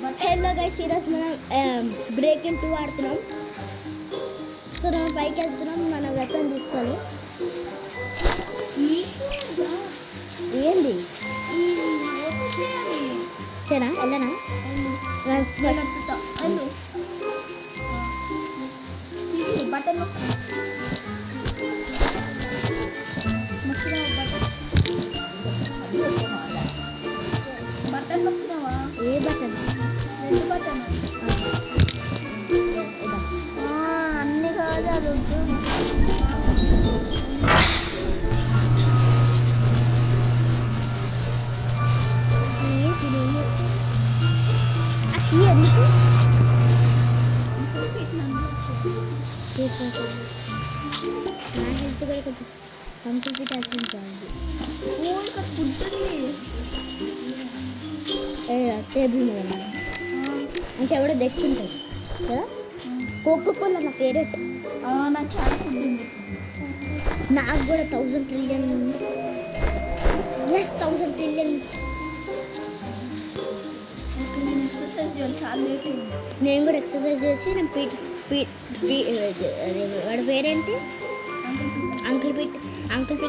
Hello guys, ఈరోజు మనం breaking 2 ఆడుతున్నాం. సో మనం పైకి వెళ్తున్నాం, మన వెపన్ తీసుకొని. ఏంది చేనా వెళ్ళనా బటన్ బటన్ నొక్కినావా? ఏ బటన్? రెండు బటన్ అన్ని కాదు, అది వద్దు. ఎందుకు నా హెల్త్ కూడా కొంచెం కంప్లీట్ అనిపించాలి. ఇక్కడ ఫుడ్ ఉంది టేబుల్ మీద అంటే ఎవడో తెచ్చుంటారు కదా. కోకోకోలా నా ఫేవరెట్. నాకు చాలా ఫుడ్ ఉంది. నాకు కూడా 1000 ట్రిలియన్ ఉంది. Yes 1000 trillion. నేను ఎక్సర్సైజ్ చేయాలి, చాలా లేట్ అయింది. నేను కూడా ఎక్సర్సైజ్ చేసి నేను వాడి పేరేంటి అంకుల్ పీట్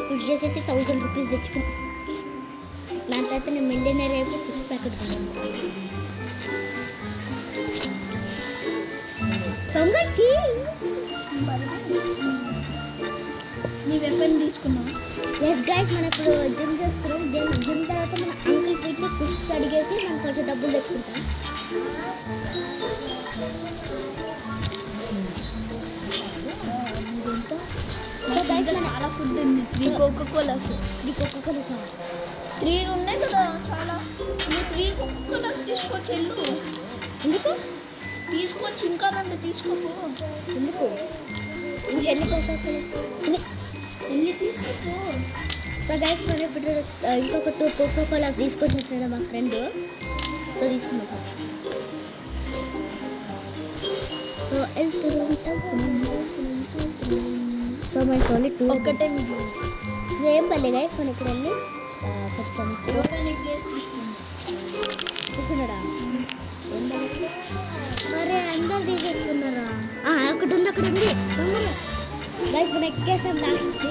పుష్ చేసేసి 1000 రూపీస్ తెచ్చుకున్నాను. దాని తర్వాత నేను మిలియనర్ అయిపోయి చిప్ ప్యాకెట్ కొన్నాను. నీ వెపన్ తీసుకున్నావు? ఎస్ గైస్, మనం ఇప్పుడు జిమ్ చేస్తున్నాం. జిమ్ తర్వాత మన అంకుల్ పీట్ని పుష్ అడిగేసి మనం కొంచెం డబ్బులు తెచ్చుకుంటాం. సో గైస్ చాలా ఫుడ్ ఉంది. 3 కోకోకోలాస్ 3 ఉన్నాయి కదా చాలా. నువ్వు 3 కోకోకోలాస్ తీసుకోవచ్చు. ఎందుకు తీసుకొచ్చి ఇంకా 2 తీసుకోపో. ఎందుకు ఎన్ని కోకోకోలాస్ వెళ్ళి తీసుకోపో. సో గైస్ మనం ఇప్పుడు ఇంకొక 2 కోకోకోలాస్ తీసుకొచ్చినట్టున్నాడు మా ఫ్రెండ్. సో తీసుకున్నాం. సో సో మనకి ఓన్లీ 2 ఒక్కటే మిగిలింది. ఏం పర్లేదు గైస్, మనం ఇప్పుడు వెళ్ళి కొంచెం తీసుకున్నారా? మరి అందరు తీసేసుకున్నారా? ఒకటి ఉంది, అక్కడ ఉంది దొంగలు. గైస్ మనం ఎక్కేసాం లాస్ట్కి.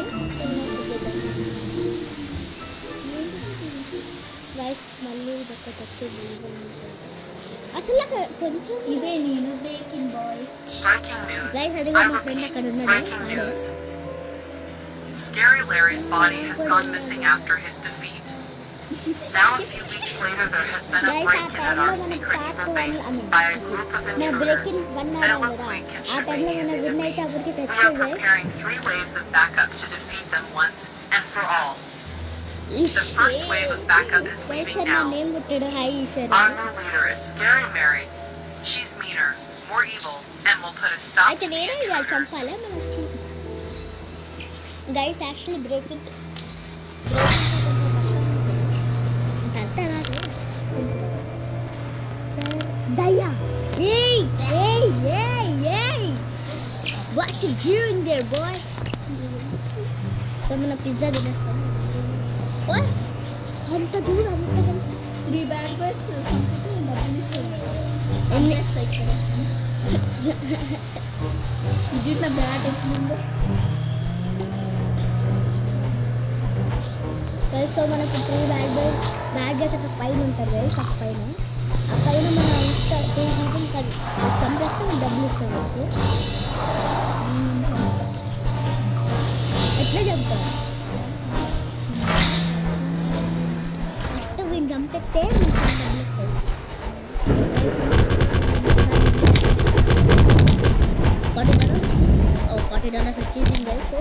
గైస్ మళ్ళీ ఒకటి వచ్చింది. అసలు నాకు కొంచెం ఇదే నేను బేకింగ్ బాయ్. గైస్ అదిగో మా ఫ్రెండ్ అక్కడ ఉన్నాడు. Scary Larry's body has gone missing after his defeat. Now, a few weeks later, there has been a break-in at our secret evil base by a group of intruders. Eloquently contributing his defeat. We are preparing 3 waves of backup to defeat them once and for all. The first wave of backup is leaving now. Our new leader is Scary Mary. She's meaner, more evil, and will put a stop to the intruders. Guys actually break it దయ్యా. ఏయ్ ఏయ్ ఏయ్ ఏయ్ what you doing there boy? సో మన pizza తినేస్తాం. అంత దూరం 3 బ్యాడ్ బాయ్స్ సంపూర్ణ డబ్బులు ఇస్తుంది. ఎన్ని వేస్తాయి ఇక్కడ. ఇది ఇట్లా బ్యాడ్ ఎట్లుందో. సో మనకు 3 బ్యాడ్ గేస్ అక్కడ పైన ఉంటుంది కదా. అక్కడ పైన ఆ పైన మనం అంత 3 people చంపేస్తే మనం డబ్బులు ఇస్తాం. మనకు ఎట్లా చంపుతాం? ఫస్ట్ వీళ్ళు చంపితే మనకు డబ్బులు ఇస్తాయి. $40 వచ్చేసింది కదా. సో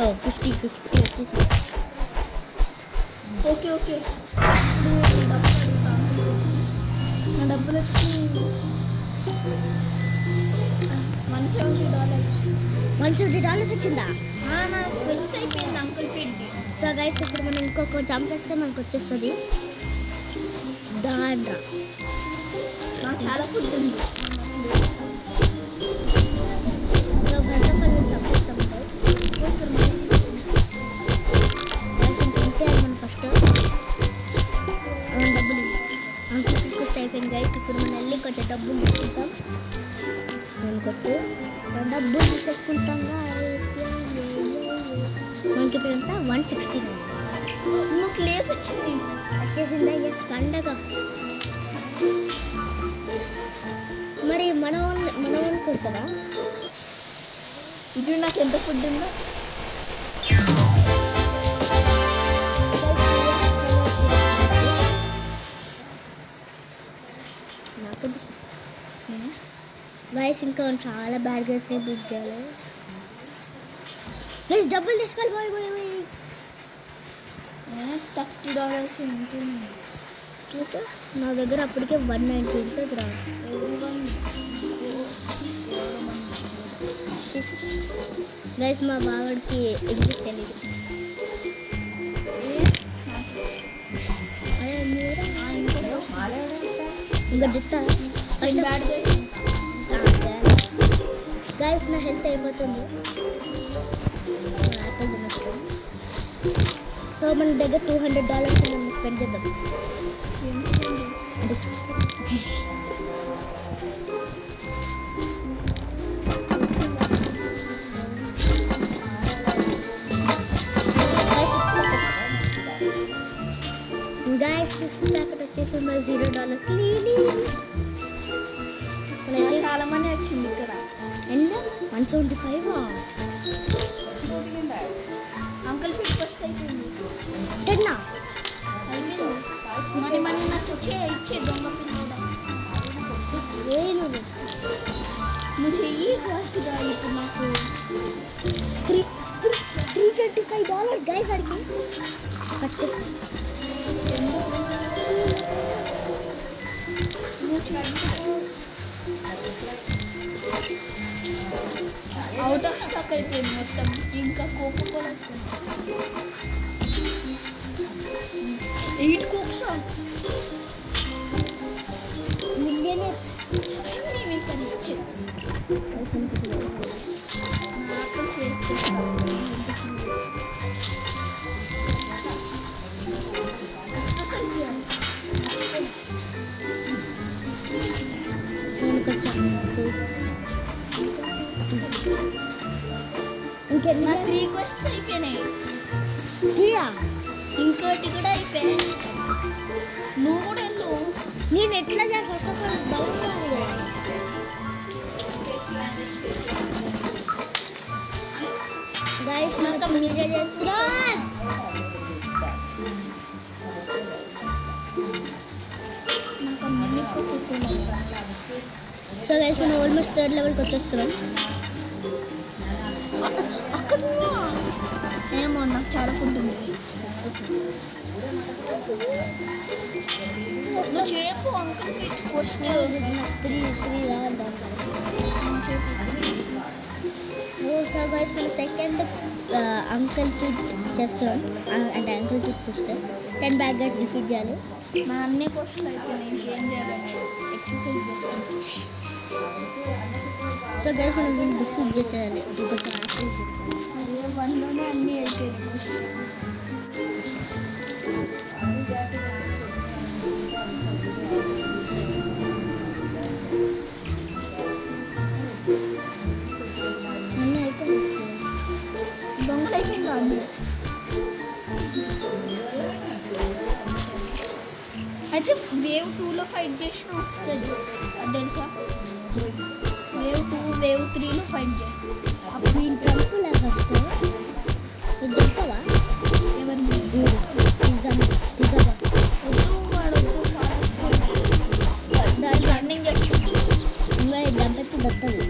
40 50 వచ్చేసి. ఓకే నా డబ్బులు వచ్చి $170 వచ్చిందా? నాకు బెస్ట్ అయిపోయింది అంకుల్ పీట్ది. సో గైస్ ఇప్పుడు మనం ఇంకొక చంపేస్తే మనకు వచ్చేస్తుంది దాండ్రా. నాకు చాలా ఫుడ్ ఉంది. సో ఫస్ట్ ఆఫ్ ఆల్ మేము చంపేస్తాం గైస్. చంపేయాలి మనం ఫస్ట్. డబ్బులు అంకుల్ అయిపోయింది గైస్. ఇప్పుడు మనం వెళ్ళి కొంచెం డబ్బులు తీసుకుంటాం. కొట్టు డబ్బులు తీసేసుకుంటాం గైస్. మనకి ఇప్పుడు ఎంత 160 నాకు లేస్ వచ్చింది. వచ్చేసిందా? ఎస్, పండగ. మరి మనం కొడతారా? ఇది నాకు ఎంత ఫుడ్ ఉందో. నాకు వాయిస్ ఇంకా చాలా బ్యాడ్ గేస్నే బీట్ చేయాలి. ప్లీజ్ డబ్బులు తీసుకోవాలి. పోయి పోయి పోయి $30 ఉంటుంది. చూస్తే నా దగ్గర అప్పటికే 190 ఉంటుంది రా. గైస్ మా బావడికి ఇంగ్లీష్ తెలీదు. అదే మీరు ఇంకా దిత్తా ఫస్ట్ గైస్ నా హెల్త్ అయిపోతుంది. సో మన దగ్గర $200 మనం స్పెండ్ చేద్దాం. గైస్ 6 ప్యాకెట్ వచ్చేసి మరి $0. చాలా మంది వచ్చింది ఇక్కడ. ఎంత 175 అంకుల్ ఫిట్ ఫస్ట్ అయిపోయింది. 10 అయిపోయింది. మనీ నాకు ఇచ్చే దొంగ పిల్లడా. నువ్వు చెయ్యి ఫాస్ట్గా. ఇప్పుడు నాకు $325 గైస్ అడిగి కట్టు. అవుట్ ఆఫ్ స్టాక్ అయిపోయింది మొత్తం. ఇంకా Coca Cola 8 Cokes millionaire. Exercise చేయాలి. నా 3 క్వశ్చన్స్ అయిపోయినాయి. ఇంకోటి కూడా అయిపోయాయి. నువ్వు కూడా వెళ్ళు. నేను ఎట్లా గైస్ మనకు మీరే చేస్తున్నా. సో గైస్ మనం ఆల్మోస్ట్ 3rd లెవెల్కి వచ్చేస్తున్నాం. అక్కడ ఏమో నాకు చాలా ఫుడ్ ఉంది. నువ్వు చెప్పు uncle fit question. 3 so guys మన సెకండ్ అంకుల్ ఫిట్ చేస్తున్నాం. అంటే అంకుల్ ఫిట్ పుస్తే 10 బ్యాగ్ గైస్ డిఫీట్ చేయాలి. నా అన్ని క్వశ్చన్లు అయిపోయినాయి. ఇంకేం చేయాలని ఎక్సర్సైజ్ చేసుకుంటాం. సో గైస్ మనం దీన్ని డిఫీట్ చేసేయాలి. కొంచెం యాక్టివ్ 1లోనే అన్నీ అయిపోయాయి. అన్నీ అయిపోయింది. దొంగలు అయిపోయింది అన్నీ. అయితే వేవ్ 2లో ఫైట్ చేసిన వస్తుంది. అది తెలుసా? వేవ్ 2 వేవ్ 3లో ఫైట్ చేయాలి. అప్పుడు నేను చంపులే ఫస్ట్. ఇది చంపవా? ఎవరిని? పిజ్జా బాక్స్ వద్దు వాడు దాన్ని రన్నింగ్ చేస్తుంది. ఇంకా డబ్బెత్తి దత్తది.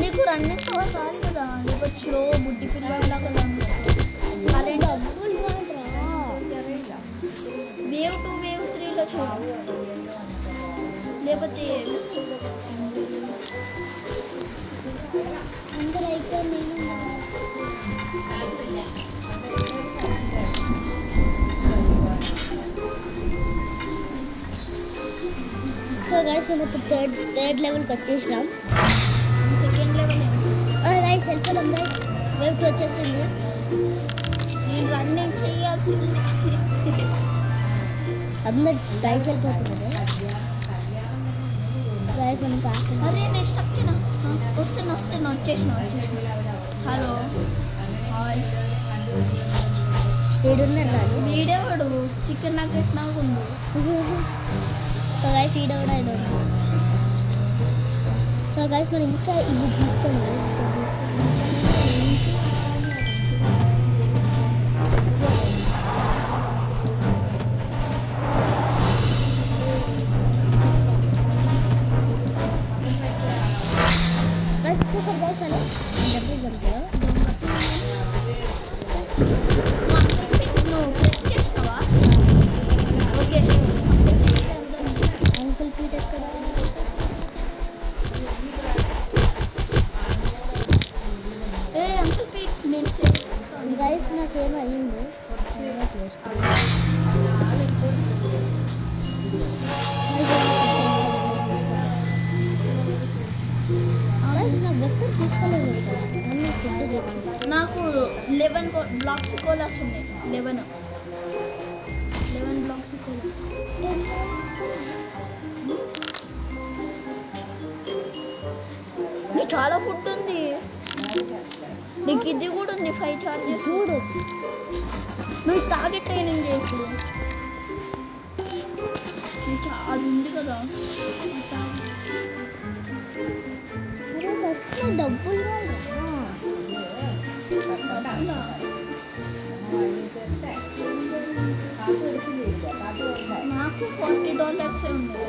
నీకు రన్నింగ్ పవర్ కాదు కదా. లేకపోతే స్లో బుడ్డి పిల్లలాగా కనిపిస్తుంది. అరే డబ్బులు వేవ్ 2 వేవ్ 3లో చూడు. లేకపోతే అందరూ అయిపోయింది. సో గైస్ మనం ఇప్పుడు థర్డ్ లెవెల్కి వచ్చేసినాం. సెకండ్ లెవెల్ గైస్ వెళ్ళిపోదాం గైస్. వేవ్ 2 వచ్చేసింది. నేను రన్నింగ్ చేయాల్సింది. అందరు బయటకు వెళ్ళిపోతున్నారు. గైస్ మనం కాస్త అరే నేను స్టక్ తినా వస్తున్నా వచ్చేసిన హలో హాయ్ ఏడున్నారు రాను. వీడేవాడు చికెన్ నగ్గెట్ నాకు ఉంది. సో గైస్ ఈడ కూడా ఆయన ఉన్నాడు. సో గైస్ మనం ఇంకా ఇవి తీసుకోండి. వచ్చేసారు గైస్ వాళ్ళు డబ్బులు పడతారు. నువ్వు ప్రెస్ చేస్తావా? ఓకే అంకుల్ పీట్ ఎక్కడ? ఏ అంకుల్ పీట్ నేను సేవ్ చేస్తాను. గైస్ నాకేమయ్యింది గైస్ నా వెప్పన్ తీసుకోలేదు కదా. అన్నీ ఫుడ్ చెప్పింది. నాకు 11 బ్లాక్స్ కోలాస్ ఉన్నాయి. 11 బ్లాక్స్ కోలాస్. నీకు చాలా ఫుడ్ ఉంది. నీకు ఇది కూడా ఉంది 5 చార్జెస్. చూడు నువ్వు తాగే ట్రైనింగ్ చేయ ఇప్పుడు. అది ఉంది కదా అది తాగు. డబ్బులు అవునా? నాకు $40 ఉంది.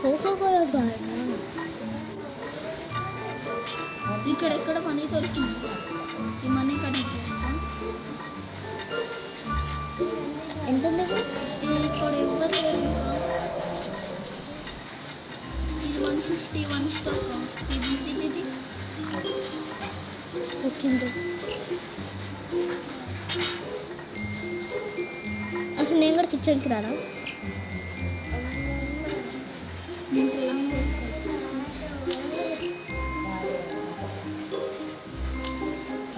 కోకో కోలా ఇక్కడ మనీ దొరికింది. ఈ మనీ కనెక్ట్ చేస్తాం. ఎంత ఇక్కడ ఎవరు లేరు ఇంకా. ఇది 151 స్టాక్. ఇది ఓకే అసలు నేను కూడా కిచెన్కి రానా? నేను ట్రైనింగ్ చేస్తాను.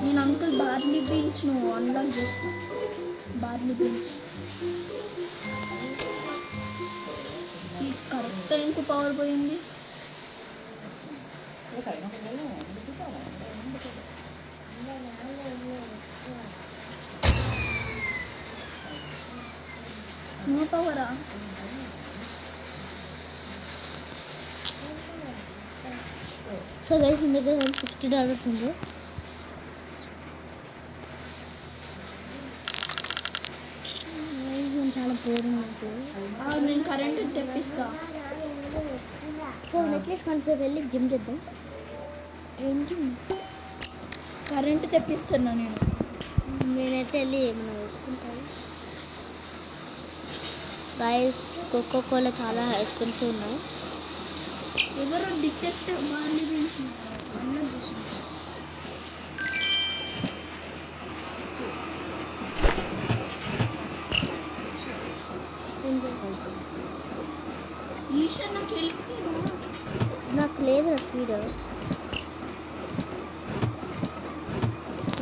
నేను అంకుల్ బార్లీ బీన్స్ నువ్వు అన్లాక్ చేస్తాను. బార్లీ బీన్స్ ఈ కరెక్ట్ టైంకు పవర్ పోయింది. నో పవరా? సో గైస్ మీ దగ్గర $60 ఉంది. చాలా బోరింగ్ ఉంటుంది. నేను కరెంట్ తెప్పిస్తా. సో నెక్లెస్ కొంచెం వెళ్ళి జిమ్ చేద్దాం. ఏంటి కరెంట్ తెప్పిస్తున్నా నేను. నేనైతే వెళ్ళి ఏమైనా వేసుకుంటాను. గైస్ కోకో కోలా చాలా ఎక్స్పెన్సివ్ ఉన్నాయి. ఎవరు డిటెక్టివ్ బార్లీ బీన్స్ అన్లాక్ చేసాను. ఈశ్వర్ నాకు నాకు లేదు స్పీడ్.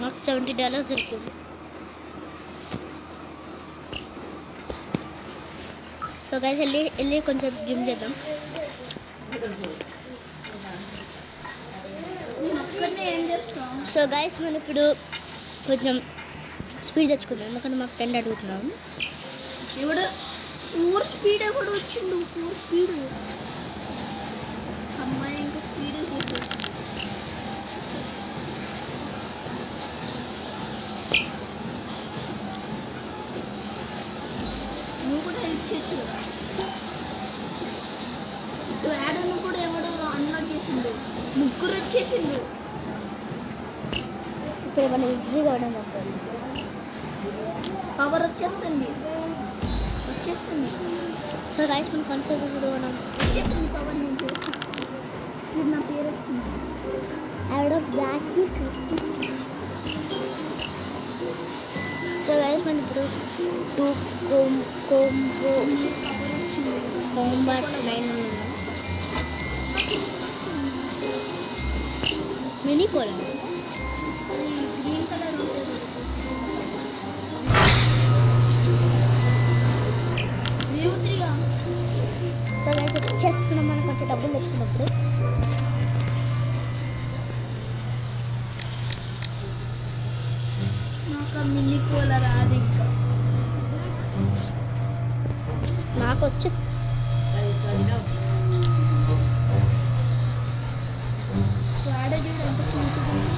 నాకు $70 దొరికింది. సో గైస్ వెళ్ళి కొంచెం జిమ్ చేద్దాం. నేను ఒక్కనే ఏం చేస్తాను. సో గైస్ మనం ఇప్పుడు కొంచెం స్పీడ్ తెచ్చుకుందాం. ఎందుకంటే మా ఫ్రెండ్ అడుగుతున్నాం. ఎవడు 4 స్పీడ్ ఎవడు వచ్చిండు? 4 స్పీడ్ అమ్మాయి ఇంకా స్పీడ్ తీసేసి నువ్వు కూడా హెల్ప్ చేయొచ్చు కదా. యాడను కూడా ఎవడో అన్లాక్ చేసిండు. 3 వచ్చేసిండు. ఇప్పుడు మనం ఈజీగా ఉండడం పవర్ వచ్చేస్తుంది. సో గైస్ మనం కొంచెం ఇప్పుడు మనం పవర్ నుంచి ఇది నా పేరు వచ్చింది. Out of block. So guys మనం ఇప్పుడు 2 combat 9 ఉన్నాం. మినీ కోలా గ్రీన్ కలర్ ఉంటుంది. కొంచెం డబ్బులు తెచ్చుకున్నప్పుడు. నాకు మినీ కోల రాదు ఇంకా. నాకు వచ్చి వాడ చూడు ఎంత క్యూట్గా ఉంది.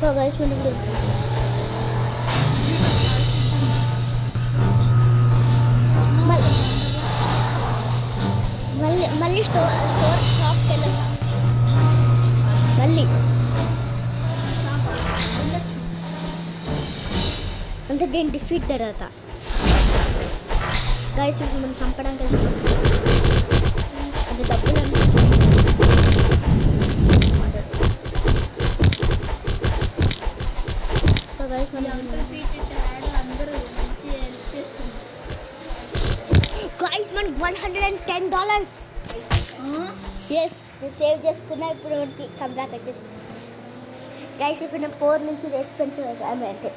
సో గైస్ మనం ఇప్పుడు మళ్ళీ షాప్కి వెళ్ళొచ్చా మళ్ళీ అంటే దీని డిఫీట్ తర్వాత గైస్ ఇప్పుడు మనం చంపడానికి వెళ్తున్నాం. అది డబ్బులు సో గైస్ మనం అంకుల్ పీటర్ డాడ్ అందరూ మంచి హెల్ప్ చేస్తున్నారు. గైస్ మనకి $110 ఎస్ సేవ్ చేసుకున్నా. ఇప్పుడు మనకి కమ్బ్యాక్ వచ్చేసి గైస్ ఇప్పుడు నేను 4 నుంచి ఎక్స్పెన్సివ్ అంటే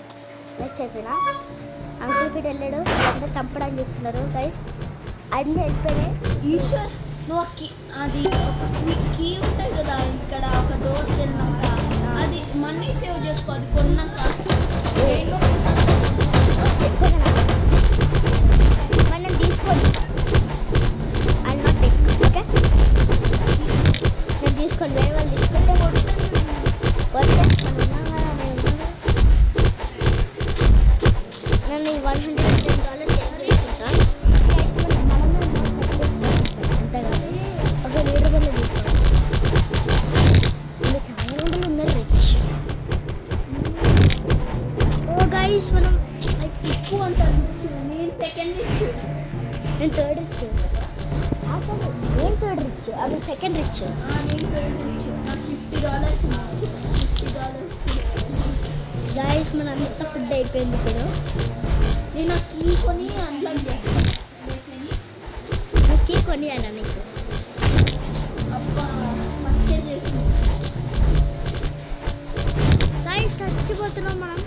నెక్స్ట్ అయిపోయినా అంకుల్ పీటర్ వెళ్ళాడు. అందరూ చంపడానికి చేస్తున్నారు గైస్. అన్నీ వెళ్ళిపోయినాయి. ఈశ్వర్ నువ్వు అది ఒక కీ ఉంటుంది కదా ఇక్కడ ఒక డోర్కి వెళ్ళినాక అది మనీ సేవ్ చేసుకో. అది కొన్నాక ఏంటో ఎక్కువ మనం తీసుకోండి. అది నాట్ టెక్ ఓకే. నేను తీసుకోండి. వేరే వాళ్ళు తీసుకుంటే వస్తే నేను ఈ $110 సేవ్ చేసుకుంటా. అంతే కదా ఒక లీటర్ బండి తీసుకోండి. ఇంకా చాలా మంది ఉన్నారు రిచ్. ఓ గైస్ మనం ఎక్కువ అంటారు. నేను సెకండ్ ఇచ్చు. నేను థర్డ్ రిచ్. నేను థర్డ్ రిచ్ అవి సెకండ్ రిచ్. నేను థర్డ్ ఇచ్చు. నాకు $50 గైస్ మన అంతా ఫుడ్ అయిపోయింది ఇప్పుడు. నేను ఆ కీ కొని అన్లాక్ చేస్తాను. నీకే కొనియాలా నీకు? అబ్బా మంచిగా చేసింది. గైస్ చచ్చిపోతున్నాం మనం.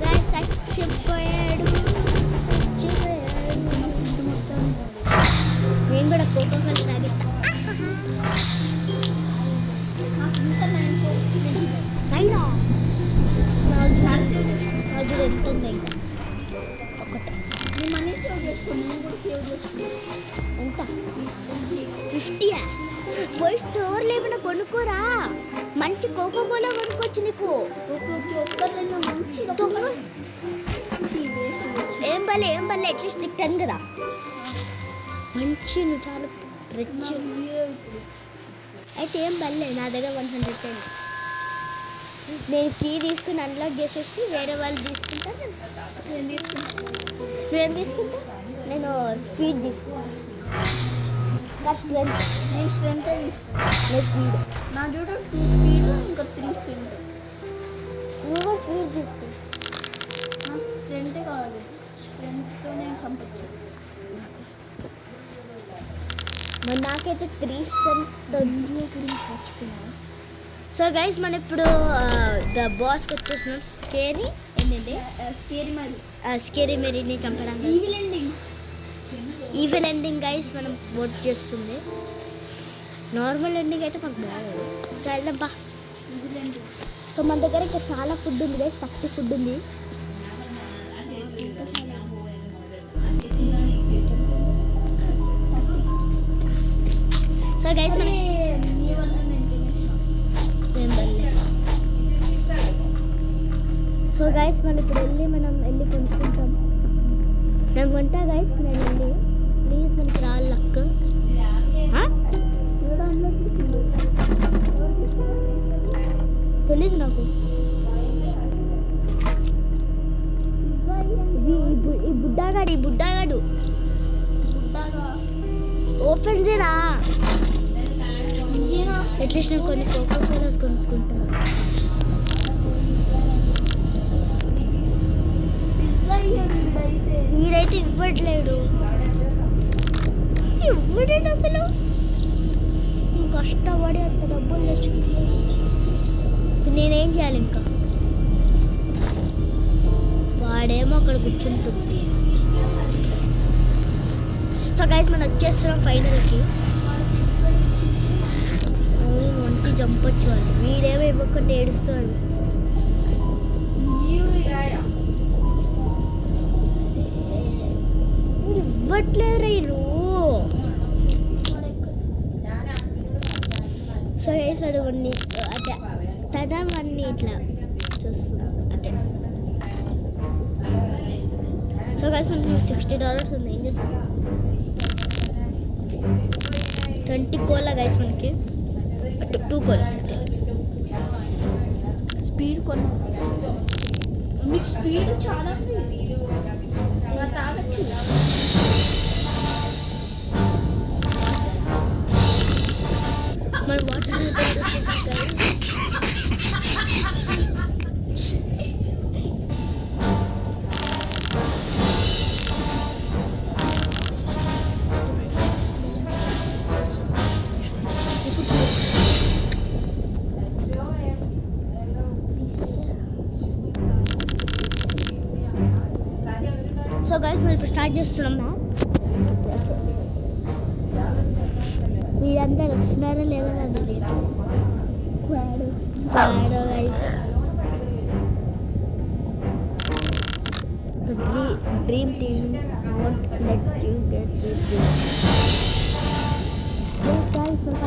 గైస్ చచ్చిపోయాడు. నేను కూడా కోకో కోలా తాగిస్తా. నాకు ఇంత 9 కోక్స్ అయినా చాలా సేవ్ చేసుకున్నాను. నాకు ఎంత ఉంది ఇంకా ఒకటి. నువ్వు మనీ సేవ్ చేసుకో. నేను కూడా సేవ్ చేసుకున్నాను. ఎంత 50యా? పోయి స్టోర్లో ఏమైనా కొనుక్కోరా. మంచి కోకో కోలా కొనుక్కోవచ్చు నీకు. ఒక్కరిలో మంచిగా ఏం బలే అట్లీస్ట్ నీకు 10 కదా. మంచి నువ్వు చాలా రిచ్. అయితే ఏం బల్లే నా దగ్గర 110. నేను కీ తీసుకుని అన్లాక్ చేసేసి వేరే వాళ్ళు తీసుకుంటాను. నేను తీసుకున్నాను. నువ్వేం తీసుకుంటా? నేను స్పీడ్ తీసుకుంటాను. స్ట్రెంత్. నేను స్ట్రెంతే తీసుకున్నాను. నేను స్పీడ్. నా చూడ 2 స్పీడ్ ఇంకా 3 స్ట్రెంత్. నువ్వు స్పీడ్ తీసుకుంటా. నాకు స్ట్రెంతే కావాలి. స్ట్రెంత్తో నేను చంపచ్చు. మరి నాకైతే 3 స్ట్రెంత్ గురించి మర్చిపోయినా. సో గైస్ మనం ఇప్పుడు ద బాస్కి వచ్చేసినాం. స్కేరీ ఏంటంటే స్కేరీ మెరీని చంపడానికి. ఈవిల్ ఎండింగ్ గైస్ మనం ఓట్ చేస్తుంది. నార్మల్ ఎండింగ్ అయితే మాకు బాగలేదు. చల్లబ్బా. సో మన దగ్గర ఇంకా చాలా ఫుడ్ ఉంది గైస్. 30 ఫుడ్ ఉంది. సో గైస్ మనం సో గైస్ మనం ఇప్పుడు మనం వెళ్ళి కొనుక్కుంటాం. నేను కొంటా గైస్. నేను వెళ్ళి ప్లీజ్ మనకి రావాలి లక్. తెలీదు నాకు. ఈ బుడ్డాగాడు ఓపెన్ చేయరా. అట్లీస్ట్ నేను కొన్ని కోకో కోలాస్ కొనుక్కుంటా. వీడైతే ఇవ్వట్లేడు. ఇవ్వడేంటి అసలు? కష్టపడి అంత డబ్బులు తెచ్చుకుంటే నేనేం చేయాలి? ఇంకా వాడేమో అక్కడ కూర్చుంటుంది. సో గైస్ మనం వచ్చేస్తున్నాం ఫైనల్కి. మంచి జంప్ వచ్చేవాడు, వీడేమో ఇవ్వకుండా ఏడుస్తాడు. ఇవ్వట్లేదు రైరు. సో గైస్ వాడు అన్నీ అంటే తనం అన్నీ ఇట్లా చూస్తున్నాం అంటే. సో గైస్ మనకి $60 ఉంది. ఏం చేస్తాం 20 కోలా గైస్ మనకి 2 కోల్స్ అంటే స్పీడ్ కొన్ని మీకు స్పీడ్ చాలా తాగచ్చు. మన వాటర్ సో గైస్ మనం ఇప్పుడు స్టార్ట్ చేస్తున్నాం. మీరందరూ వస్తున్నారా లేదా నాకు తెలియదు. Dream team won't let you get this dream. Yes guys, we're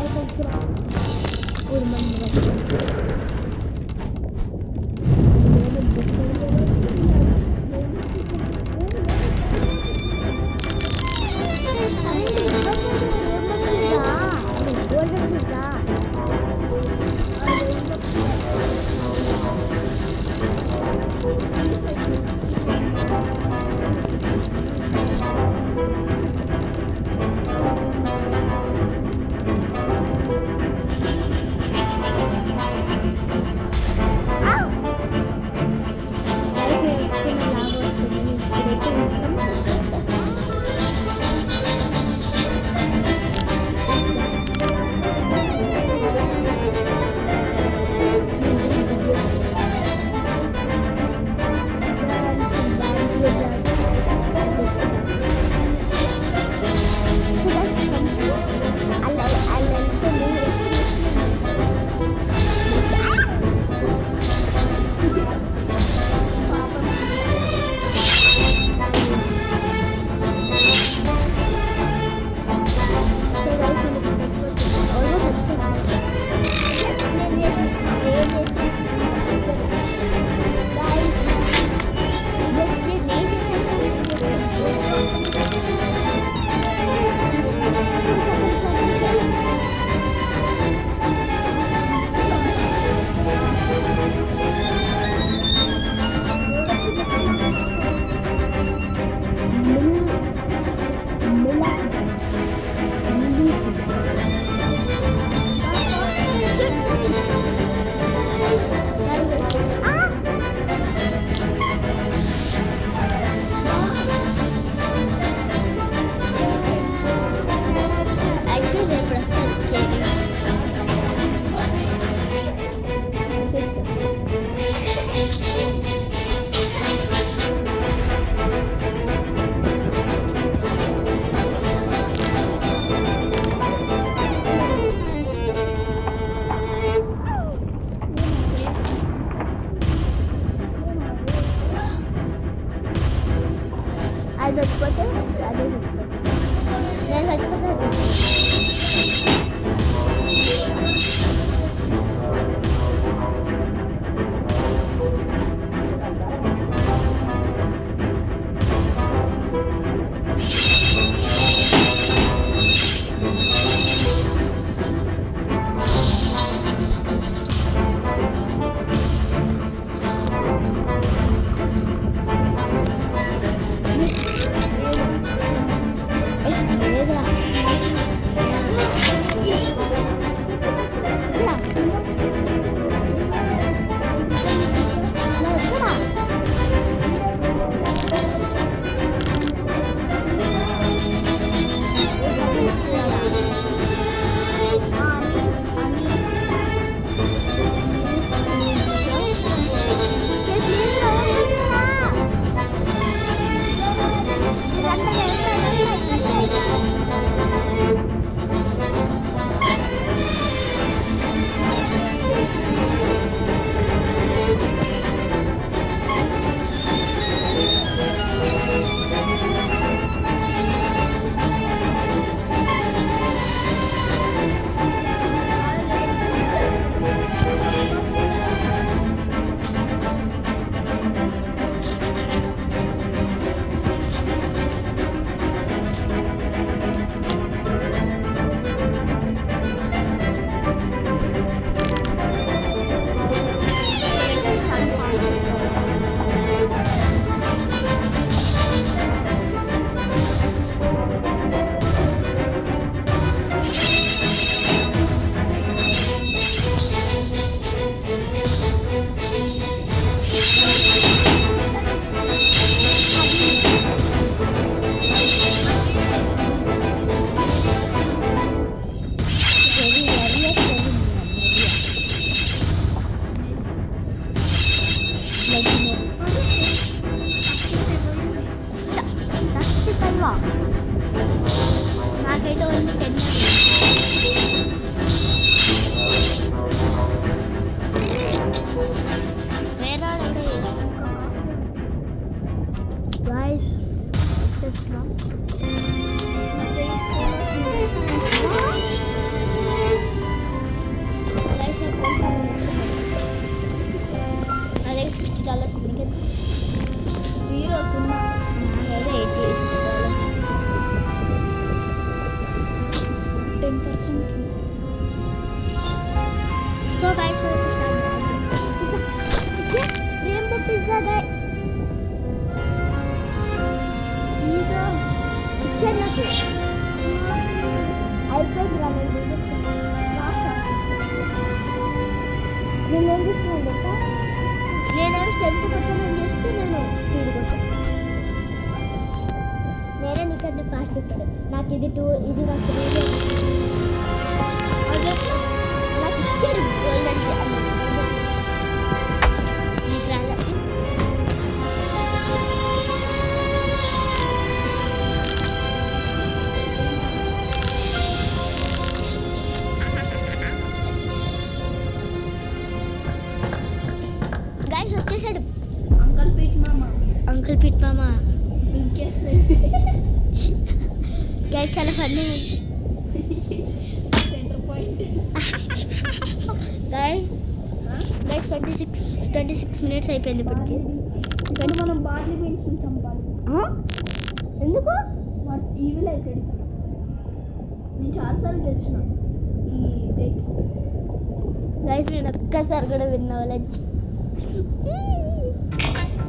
నాకు ఇప్పుడు నాకు ఇది 2 ఇది నాకు 3 నాకు ఇచ్చారు గోల్డెన్ గైస్ వచ్చేసాడు అంకల్ పీట్ మామ అంకుల్ పిట్ మామ ఇంకేస్తాయి గైస్ చాలా funny centre point guys 26 minutes అయిపోయింది ఇప్పటికి ఇప్పుడు మనం బార్లీ బీన్స్ ఉంటాం బార్లీ ఎందుకు వాడు ఈవిల్ అవుతాడు నేను చాలాసార్లు గెలిచిన ఈ బ్రేక్ గైస్ నేను ఒక్కసారి కూడా విన్ అవ్వలేదు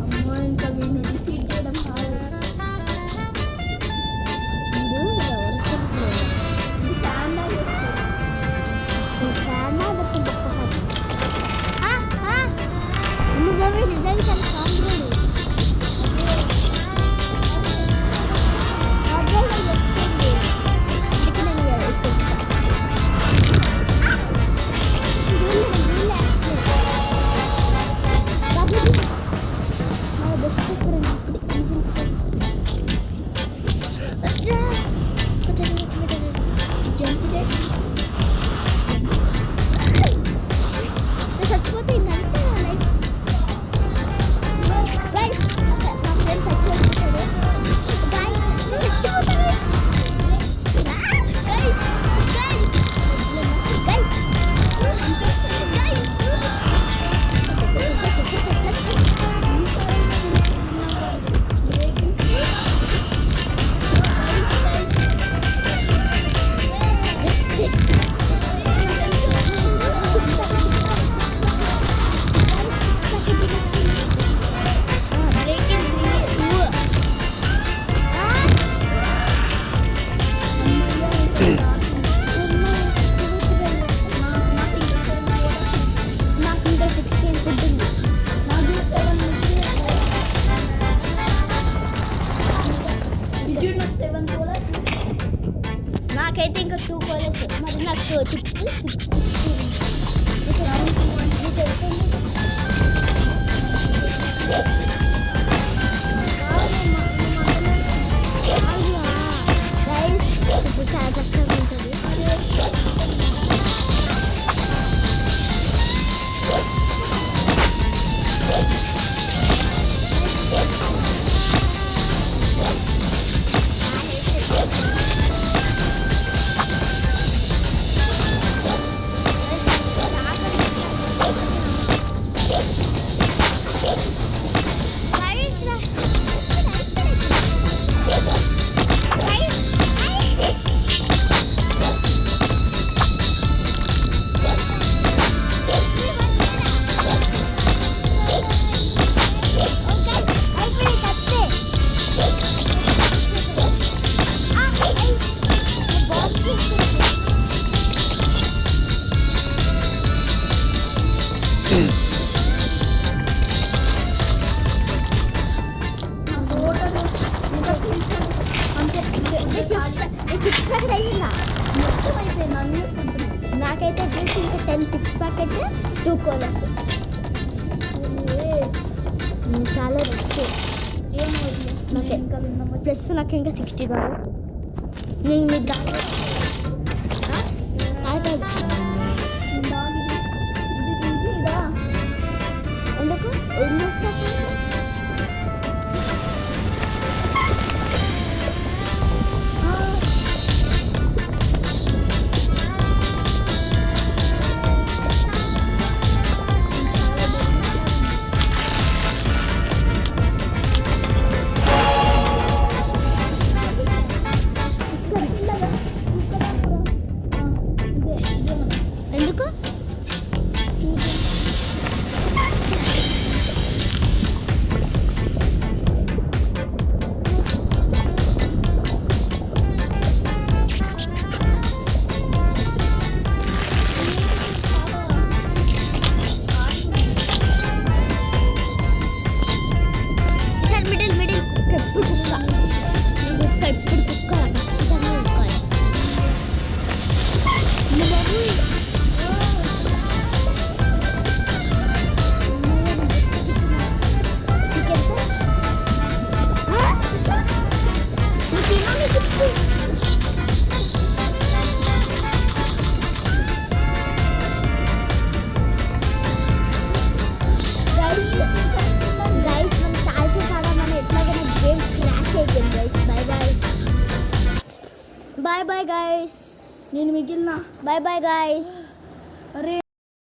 అమ్మ ఇంకా వీడిని డిఫీట్ చేయడం కాదు ఇది శాండా చేస్తుంది నిజానికి చాలా కాంగ్రెడ్ జంప్ చేసి చచ్చిపోతే ఇంకంటే లైఫ్ గైస్ నా ఫ్రెండ్స్ చచ్చిపోతాడు గైస్ చచ్చిపోతాడు గైస్ గైస్ నాకు ఇంకా 16 ఫుడ్ ఉంది నాకైతే ఇంకా 2 కోలర్స్ మరి నాకు 6 ఇప్పుడు చాలా కష్టంగా ఉంటుంది చిప్స్ ప్యాకెట్ అయ్యిందా మొత్తం అయిపోయింది అన్నీ ఫుడ్ నాకైతే జస్ట్ ఇంకా 10 చిప్స్ ప్యాకెట్ 2 కోలర్స్ చాలా రిచ్ ఏమవుతుంది ఓకే. ఇంకా విన్నాము ప్లస్ నాకు ఇంకా $60 నేను మీకు దాని అయిపోయింది ఇదా ఎందుకు ఇదే నేను మిగిలిన బాయ్ బాయ్ గాయస్.